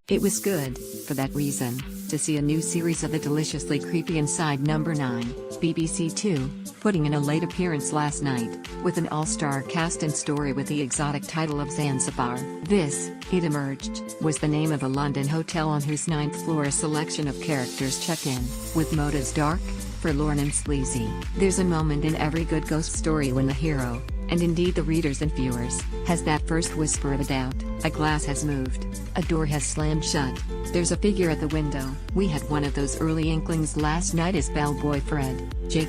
It was good, for that reason, to see a new series of the deliciously creepy Inside No.9, BBC Two, putting in a late appearance last night, with an all-star cast and story with the exotic title of Zanzibar. This, it emerged, was the name of a London hotel on whose 9th floor a selection of characters check in, with motives dark, forlorn and sleazy. There's a moment in every good ghost story when the hero, and indeed the readers and viewers, has that first whisper of a doubt. A glass has moved, a door has slammed shut, there's a figure at the window. We had one of those early inklings last night as bellboy Fred, J.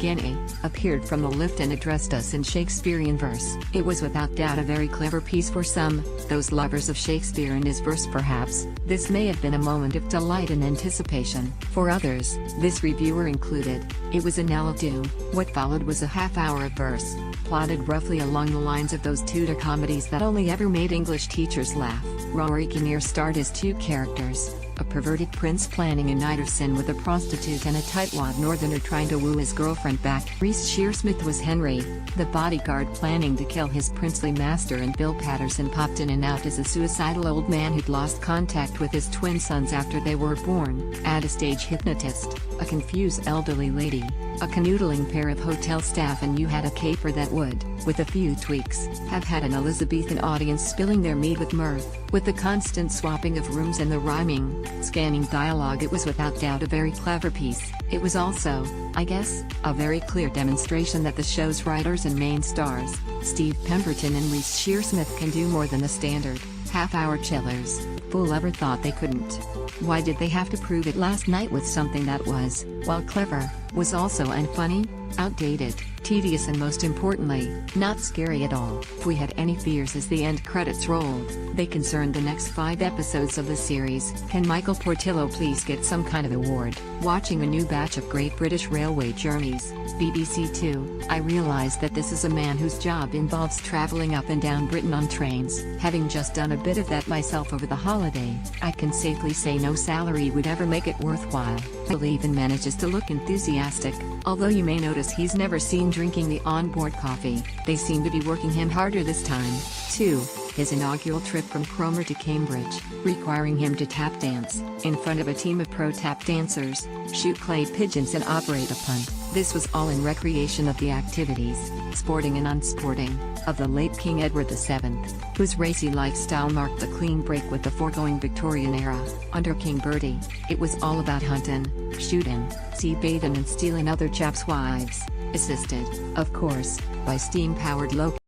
appeared from the lift and addressed us in Shakespearean verse. It was without doubt a very clever piece for some, those lovers of Shakespeare and his verse perhaps. This may have been a moment of delight and anticipation. For others, this reviewer included, it was a knell-o-do. What followed was a half-hour of verse, plotted roughly along the lines of those Tudor comedies that only ever made English teachers laugh. Rory Kinnear starred as two characters, a perverted prince planning a night of sin with a prostitute and a tightwad northerner trying to woo his girlfriend back. Reece Shearsmith was Henry, the bodyguard planning to kill his princely master, and Bill Patterson popped in and out as a suicidal old man who'd lost contact with his twin sons after they were born. Add a stage hypnotist, a confused elderly lady, a canoodling pair of hotel staff, and you had a caper that would, with a few tweaks, have had an Elizabethan audience spilling their mead with mirth. With the constant swapping of rooms and the rhyming, scanning dialogue, it was without doubt a very clever piece. It was also, I guess, a very clear demonstration that the show's writers and main stars, Steve Pemberton and Reece Shearsmith, can do more than the standard half-hour chillers. Fool ever thought they couldn't? Why did they have to prove it last night with something that was, while clever, was also unfunny, outdated, tedious, and most importantly, not scary at all? If we had any fears as the end credits rolled, they concerned the next 5 episodes of the series. Can Michael Portillo please get some kind of award? Watching a new batch of Great British Railway journeys, BBC Two, I realized that this is a man whose job involves travelling up and down Britain on trains. Having just done a bit of that myself over the holiday, I can safely say no salary would ever make it worthwhile. He even manages to look enthusiastic, although you may notice he's never seen drinking the onboard coffee. They seem to be working him harder this time, too. His inaugural trip from Cromer to Cambridge, requiring him to tap dance, in front of a team of pro tap dancers, shoot clay pigeons and operate a punt. This was all in recreation of the activities, sporting and unsporting, of the late King Edward VII, whose racy lifestyle marked the clean break with the foregoing Victorian era. Under King Bertie, it was all about hunting, shooting, sea bathing and stealing other chaps' wives, assisted, of course, by steam-powered locomotives.